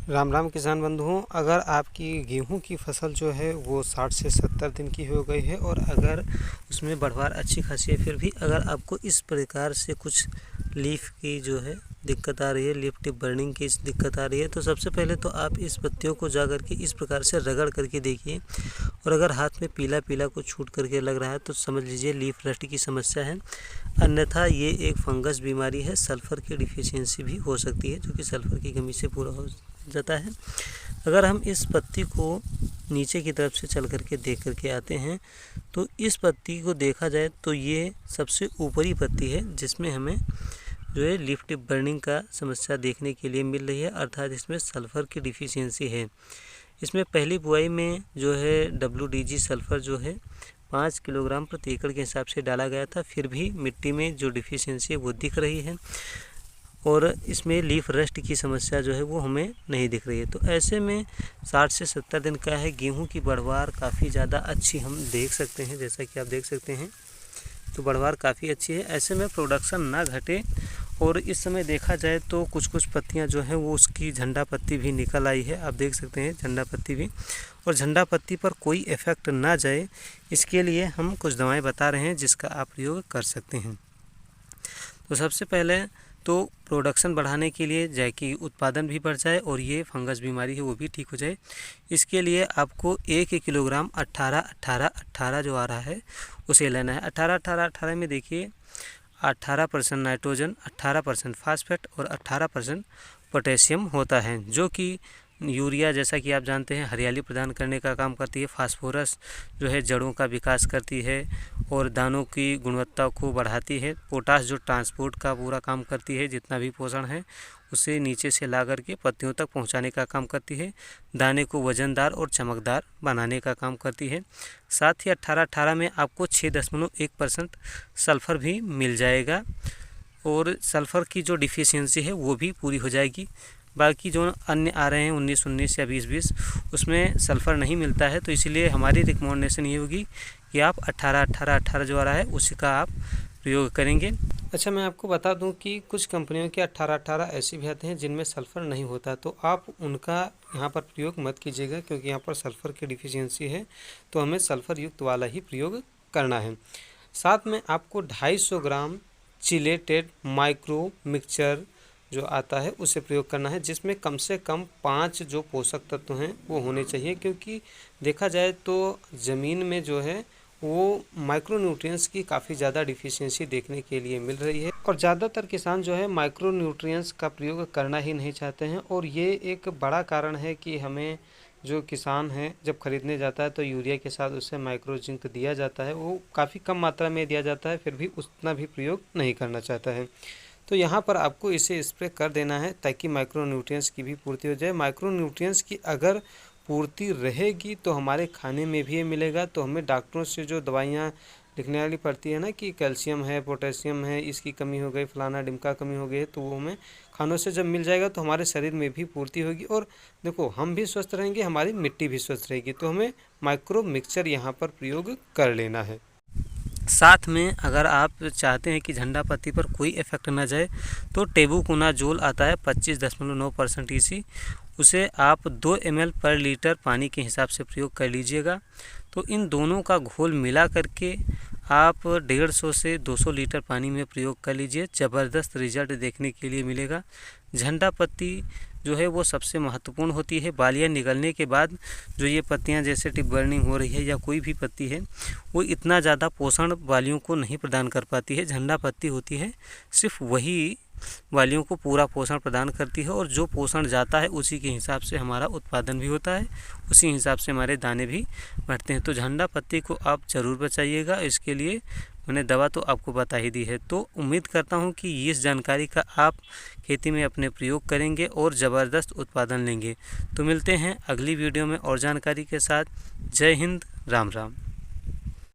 राम राम किसान बंधुओं, अगर आपकी गेहूं की फसल जो है वो 60 से 70 दिन की हो गई है और अगर उसमें बढ़वार अच्छी खासी है, फिर भी अगर आपको इस प्रकार से कुछ लीफ की जो है दिक्कत आ रही है, लीफ टिप बर्निंग की दिक्कत आ रही है, तो सबसे पहले तो आप इस पत्तियों को जा करके इस प्रकार से रगड़ करके देखिए। और अगर हाथ में पीला पीला कुछ छूट करके लग रहा है तो समझ लीजिए लीफ रस्ट की समस्या है, अन्यथा ये एक फंगस बीमारी है। सल्फ़र की डिफिशियंसी भी हो सकती है, जो कि सल्फ़र की कमी से पूरा हो जाता है। अगर हम इस पत्ती को नीचे की तरफ से चल करके देख करके आते हैं तो इस पत्ती को देखा जाए तो ये सबसे ऊपरी पत्ती है जिसमें हमें जो है लीफ टिप बर्निंग का समस्या देखने के लिए मिल रही है, अर्थात इसमें सल्फ़र की डिफिशियंसी है। इसमें पहली बुआई में जो है WDG सल्फ़र जो है 5 किलोग्राम प्रति एकड़ के हिसाब से डाला गया था, फिर भी मिट्टी में जो डिफिशियंसी है वो दिख रही है और इसमें लीफ रस्ट की समस्या जो है वो हमें नहीं दिख रही है। तो ऐसे में 60 से 70 दिन का है, गेहूं की बढ़वार काफ़ी ज़्यादा अच्छी हम देख सकते हैं, जैसा कि आप देख सकते हैं तो बढ़वार काफ़ी अच्छी है। ऐसे में प्रोडक्शन ना घटे और इस समय देखा जाए तो कुछ कुछ पत्तियां जो हैं वो उसकी झंडा पत्ती भी निकल आई है, आप देख सकते हैं झंडा पत्ती भी। और झंडा पत्ती पर कोई इफ़ेक्ट ना जाए इसके लिए हम कुछ दवाएं बता रहे हैं जिसका आप प्रयोग कर सकते हैं। तो सबसे पहले तो प्रोडक्शन बढ़ाने के लिए जैकि उत्पादन भी बढ़ जाए और ये फंगस बीमारी है वो भी ठीक हो जाए, इसके लिए आपको 1 किलोग्राम 18-18-18 जो आ रहा है उसे लेना है। 18-18-18 में देखिए 18% नाइट्रोजन, 18% फास्फेट और 18% पोटेशियम होता है, जो कि यूरिया जैसा कि आप जानते हैं हरियाली प्रदान करने का काम करती है। फास्फोरस जो है जड़ों का विकास करती है और दानों की गुणवत्ता को बढ़ाती है। पोटाश जो ट्रांसपोर्ट का पूरा काम करती है, जितना भी पोषण है उसे नीचे से ला करके पत्तियों तक पहुंचाने का काम करती है। दाने को वजनदार और चमकदार बनाने का काम करती है। साथ ही 18-18 में आपको 6.1% सल्फ़र भी मिल जाएगा और सल्फ़र की जो डिफिशियंसी है वो भी पूरी हो जाएगी। बाकी जो अन्य आ रहे हैं 19-19 या 20-20 उसमें सल्फ़र नहीं मिलता है, तो इसलिए हमारी रिकमेंडेशन ये होगी कि आप 18-18-18 जो आ रहा है उसी का आप प्रयोग करेंगे। अच्छा, मैं आपको बता दूं कि कुछ कंपनियों के 18-18 ऐसे भी आते हैं जिनमें सल्फ़र नहीं होता, तो आप उनका यहाँ पर प्रयोग मत कीजिएगा, क्योंकि यहाँ पर सल्फ़र की डिफिशियंसी है तो हमें सल्फ़र युक्त वाला ही प्रयोग करना है। साथ में आपको 250 ग्राम चिलेटेड माइक्रो मिक्सचर जो आता है उसे प्रयोग करना है, जिसमें कम से कम 5 जो पोषक तत्व हैं वो होने चाहिए, क्योंकि देखा जाए तो ज़मीन में जो है वो माइक्रो न्यूट्रिएंट्स की काफ़ी ज़्यादा डिफिशियंसी देखने के लिए मिल रही है और ज़्यादातर किसान जो है माइक्रो न्यूट्रिएंट्स का प्रयोग करना ही नहीं चाहते हैं। और ये एक बड़ा कारण है कि हमें जो किसान है जब खरीदने जाता है तो यूरिया के साथ उसे माइक्रो जिंक दिया जाता है, वो काफ़ी कम मात्रा में दिया जाता है, फिर भी उतना भी प्रयोग नहीं करना चाहता है। तो यहाँ पर आपको इसे स्प्रे कर देना है ताकि माइक्रो न्यूट्रिएंट्स की भी पूर्ति हो जाए। माइक्रो न्यूट्रिएंट्स की अगर पूर्ति रहेगी तो हमारे खाने में भी ये मिलेगा, तो हमें डॉक्टरों से जो दवाइयाँ लिखने वाली पड़ती है ना कि कैल्शियम है, पोटेशियम है, इसकी कमी हो गई, फलाना डिमका कमी हो गई है, तो वो हमें खानों से जब मिल जाएगा तो हमारे शरीर में भी पूर्ति होगी और देखो हम भी स्वस्थ रहेंगे, हमारी मिट्टी भी स्वस्थ रहेगी। तो हमें माइक्रो मिक्सचर यहाँ पर प्रयोग कर लेना है। साथ में अगर आप चाहते हैं कि झंडा पत्ती पर कोई इफेक्ट ना जाए तो टेबुकोनाजोल आता है 25.9% EC, उसे आप 2 ml पर लीटर पानी के हिसाब से प्रयोग कर लीजिएगा। तो इन दोनों का घोल मिला करके आप 150 से 200 लीटर पानी में प्रयोग कर लीजिए, ज़बरदस्त रिजल्ट देखने के लिए मिलेगा। झंडा पत्ती जो है वो सबसे महत्वपूर्ण होती है। बालियाँ निकलने के बाद जो ये पत्तियाँ जैसे टिप बर्निंग हो रही है या कोई भी पत्ती है वो इतना ज़्यादा पोषण बालियों को नहीं प्रदान कर पाती है। झंडा पत्ती होती है सिर्फ वही बालियों को पूरा पोषण प्रदान करती है और जो पोषण जाता है उसी के हिसाब से हमारा उत्पादन भी होता है, उसी हिसाब से हमारे दाने भी बढ़ते हैं। तो झंडा पत्ती को आप ज़रूर बचाइएगा, इसके लिए मैंने दवा तो आपको बता ही दी है। तो उम्मीद करता हूँ कि इस जानकारी का आप खेती में अपने प्रयोग करेंगे और ज़बरदस्त उत्पादन लेंगे। तो मिलते हैं अगली वीडियो में और जानकारी के साथ। जय हिंद, राम राम।